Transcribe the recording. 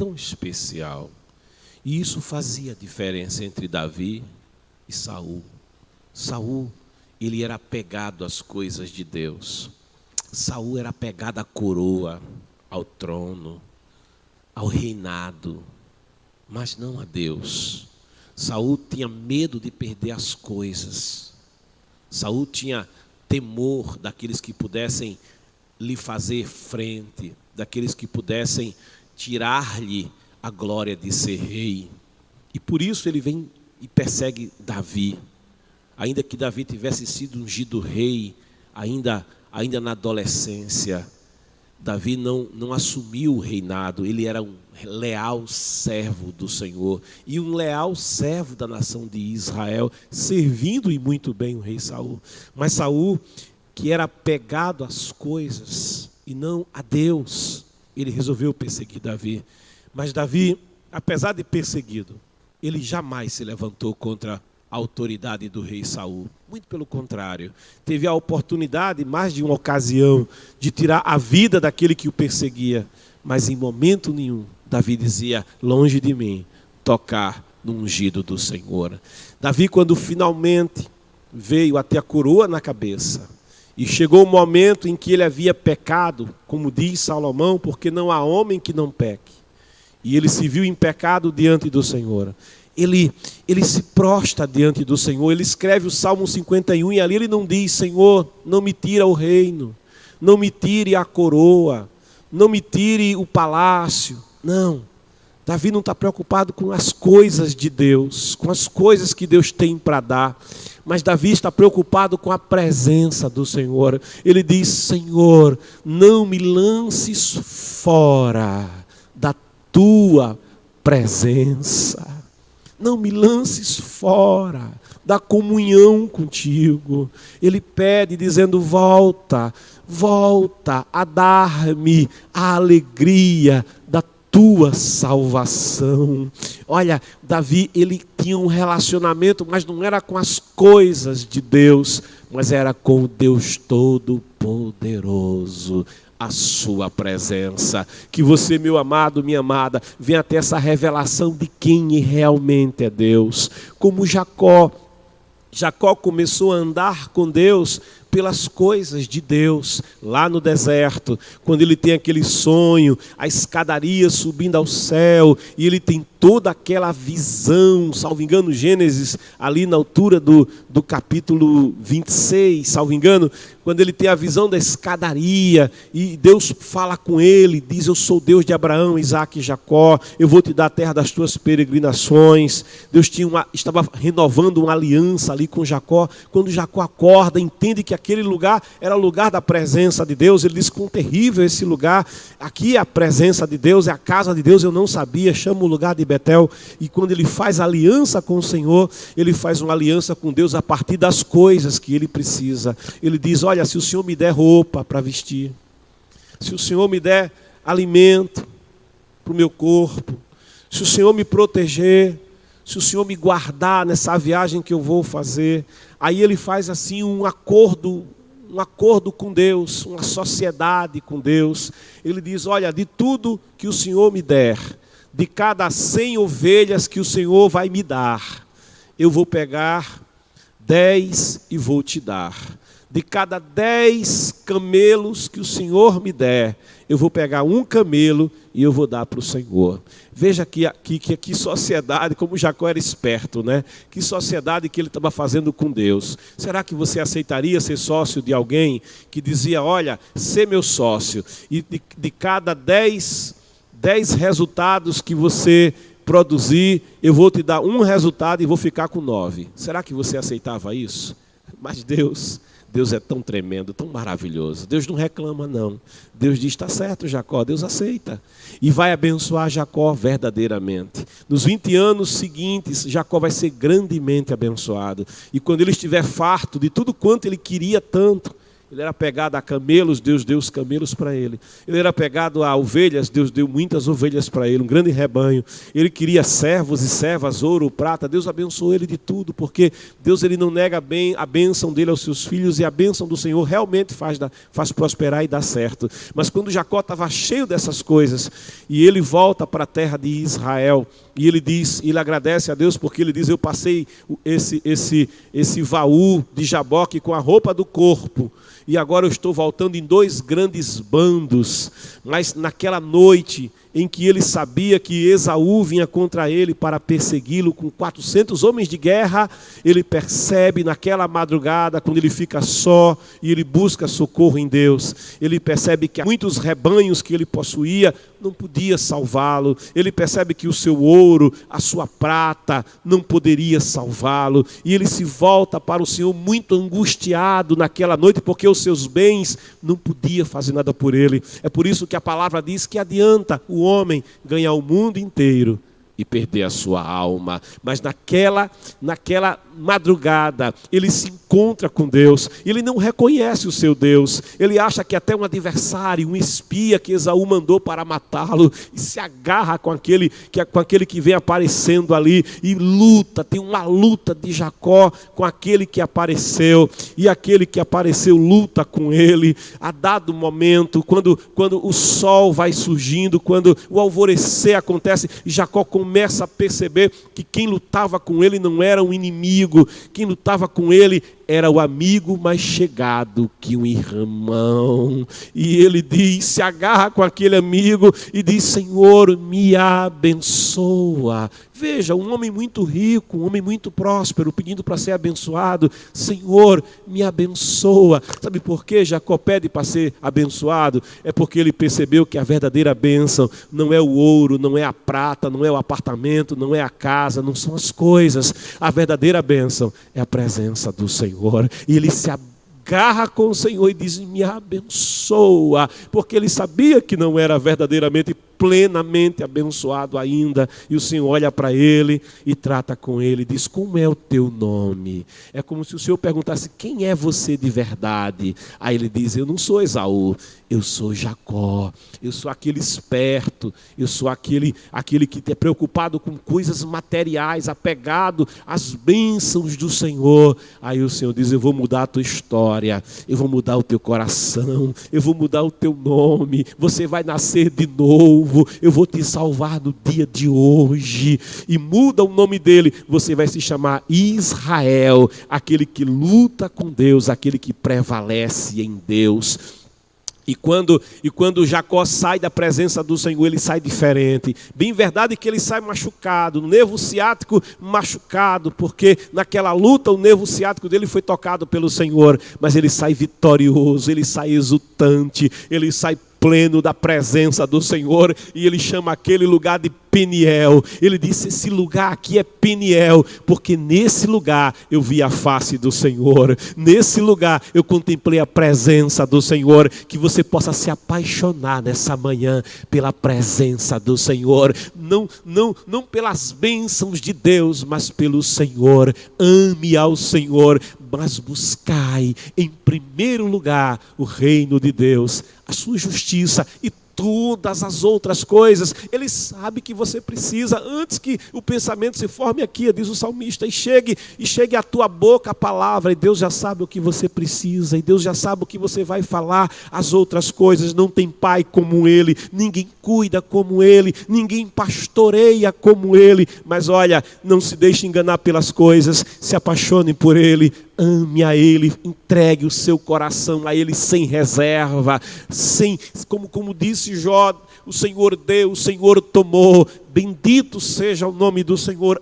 tão especial. E isso fazia diferença entre Davi e Saul. Saul, ele era apegado às coisas de Deus. Saul era apegado à coroa, ao trono, ao reinado, mas não a Deus. Saul tinha medo de perder as coisas. Saul tinha temor daqueles que pudessem lhe fazer frente, daqueles que pudessem tirar-lhe a glória de ser rei. E por isso ele vem e persegue Davi. Ainda que Davi tivesse sido ungido rei, ainda na adolescência, Davi não assumiu o reinado. Ele era um leal servo do Senhor e um leal servo da nação de Israel, servindo e muito bem o rei Saul. Mas Saul, que era apegado às coisas e não a Deus, ele resolveu perseguir Davi. Mas Davi, apesar de perseguido, ele jamais se levantou contra a autoridade do rei Saul. Muito pelo contrário, teve a oportunidade, mais de uma ocasião, de tirar a vida daquele que o perseguia. Mas em momento nenhum, Davi dizia: longe de mim tocar no ungido do Senhor. Davi, quando finalmente veio até a coroa na cabeça, e chegou o momento em que ele havia pecado, como diz Salomão, porque não há homem que não peque. E ele se viu em pecado diante do Senhor. Ele se prostra diante do Senhor. Ele escreve o Salmo 51 e ali ele não diz: Senhor, não me tira o reino, não me tire a coroa, não me tire o palácio. Não, Davi não está preocupado com as coisas de Deus, com as coisas que Deus tem para dar. Mas Davi está preocupado com a presença do Senhor. Ele diz: Senhor, não me lances fora da tua presença. Não me lances fora da comunhão contigo. Ele pede dizendo: volta a dar-me a alegria da tua salvação. Olha, Davi, ele tinha um relacionamento, mas não era com as coisas de Deus, mas era com o Deus Todo-Poderoso. A sua presença. Que você, meu amado, minha amada, venha ter essa revelação de quem realmente é Deus. Como Jacó começou a andar com Deus pelas coisas de Deus, lá no deserto, quando ele tem aquele sonho, a escadaria subindo ao céu, e ele tem toda aquela visão, salvo engano, Gênesis, ali na altura do capítulo 26, salvo engano, quando ele tem a visão da escadaria, e Deus fala com ele, diz: eu sou Deus de Abraão, Isaque e Jacó, eu vou te dar a terra das tuas peregrinações. Deus estava renovando uma aliança ali com Jacó. Quando Jacó acorda, entende que aquele lugar era o lugar da presença de Deus, ele diz: quão terrível esse lugar, aqui é a presença de Deus, é a casa de Deus, eu não sabia, chama o lugar de Betel. E quando ele faz aliança com o Senhor, ele faz uma aliança com Deus a partir das coisas que ele precisa. Ele diz: olha, se o Senhor me der roupa para vestir, se o Senhor me der alimento para o meu corpo, se o Senhor me proteger, se o Senhor me guardar nessa viagem que eu vou fazer. Aí ele faz assim um acordo com Deus, uma sociedade com Deus. Ele diz: olha, de tudo que o Senhor me der, de cada 100 ovelhas que o Senhor vai me dar, eu vou pegar 10 e vou te dar. De cada 10 camelos que o Senhor me der, eu vou pegar um camelo e eu vou dar para o Senhor. Veja que sociedade, como Jacó era esperto, né? Que sociedade que ele estava fazendo com Deus. Será que você aceitaria ser sócio de alguém que dizia: olha, ser meu sócio, e de cada 10 resultados que você produzir, eu vou te dar um resultado e vou ficar com 9. Será que você aceitava isso? Mas Deus é tão tremendo, tão maravilhoso. Deus não reclama, não. Deus diz: está certo, Jacó. Deus aceita. E vai abençoar Jacó verdadeiramente. Nos 20 anos seguintes, Jacó vai ser grandemente abençoado. E quando ele estiver farto de tudo quanto ele queria tanto, Ele era apegado a camelos, Deus deu os camelos para ele. Ele era apegado a ovelhas, Deus deu muitas ovelhas para ele, um grande rebanho. Ele queria servos e servas, ouro, prata, Deus abençoou ele de tudo, porque Deus ele não nega a bênção dele aos seus filhos, e a bênção do Senhor realmente faz prosperar e dar certo. Mas quando Jacó estava cheio dessas coisas, e ele volta para a terra de Israel, e ele agradece a Deus, porque ele diz: eu passei esse baú de Jaboque com a roupa do corpo, e agora eu estou voltando em 2 grandes bandos. Mas naquela noite em que ele sabia que Esaú vinha contra ele para persegui-lo com 400 homens de guerra, ele percebe naquela madrugada, quando ele fica só e ele busca socorro em Deus, ele percebe que muitos rebanhos que ele possuía não podia salvá-lo. Ele percebe que o seu ouro, a sua prata não poderia salvá-lo, e ele se volta para o Senhor muito angustiado naquela noite, porque os seus bens não podiam fazer nada por ele. É por isso que a palavra diz que adianta o homem ganhar o mundo inteiro e perder a sua alma. Mas naquela madrugada ele se encontra com Deus. Ele não reconhece o seu Deus. Ele acha que até um adversário, um espia que Esaú mandou para matá-lo, e se agarra com aquele que vem aparecendo ali e luta. Tem uma luta de Jacó com aquele que apareceu, e aquele que apareceu luta com ele. A dado momento, quando o sol vai surgindo, quando o alvorecer acontece, Jacó começa a perceber que quem lutava com ele não era um inimigo, quem lutava com ele era o amigo mais chegado que um irmão. E ele se agarra com aquele amigo e diz: Senhor, me abençoa. Veja, um homem muito rico, um homem muito próspero, pedindo para ser abençoado. Senhor, me abençoa. Sabe por que Jacó pede para ser abençoado? É porque ele percebeu que a verdadeira bênção não é o ouro, não é a prata, não é o apartamento, não é a casa, não são as coisas. A verdadeira bênção é a presença do Senhor. E ele se agarra com o Senhor e diz: me abençoa, porque ele sabia que não era verdadeiramente, plenamente abençoado ainda. E o Senhor olha para ele e trata com ele, diz: como é o teu nome? É como se o Senhor perguntasse: quem é você de verdade? Aí ele diz: eu não sou Esaú, eu sou Jacó. Eu sou aquele esperto, eu sou aquele que é preocupado com coisas materiais, apegado às bênçãos do Senhor. Aí o Senhor diz: eu vou mudar a tua história, eu vou mudar o teu coração, eu vou mudar o teu nome, você vai nascer de novo, eu vou te salvar no dia de hoje. E muda o nome dele, você vai se chamar Israel, aquele que luta com Deus, aquele que prevalece em Deus. E quando Jacó sai da presença do Senhor, ele sai diferente. Bem verdade que ele sai machucado, o nervo ciático machucado, porque naquela luta o nervo ciático dele foi tocado pelo Senhor. Mas ele sai vitorioso, ele sai exultante, ele sai pleno da presença do Senhor, e ele chama aquele lugar de Peniel. Ele disse: esse lugar aqui é Peniel, porque nesse lugar eu vi a face do Senhor, nesse lugar eu contemplei a presença do Senhor. Que você possa se apaixonar nessa manhã pela presença do Senhor, não pelas bênçãos de Deus, mas pelo Senhor. Ame ao Senhor, mas buscai em primeiro lugar o reino de Deus, a sua justiça, e todas as outras coisas. Ele sabe que você precisa, antes que o pensamento se forme aqui, diz o salmista, e chegue à tua boca a palavra, e Deus já sabe o que você precisa, e Deus já sabe o que você vai falar. As outras coisas, não tem pai como ele, ninguém cuida como ele, ninguém pastoreia como ele. Mas olha, não se deixe enganar pelas coisas, se apaixone por ele, ame a ele, entregue o seu coração a ele sem reserva, como disse Jó: o Senhor deu, o Senhor tomou, bendito seja o nome do Senhor.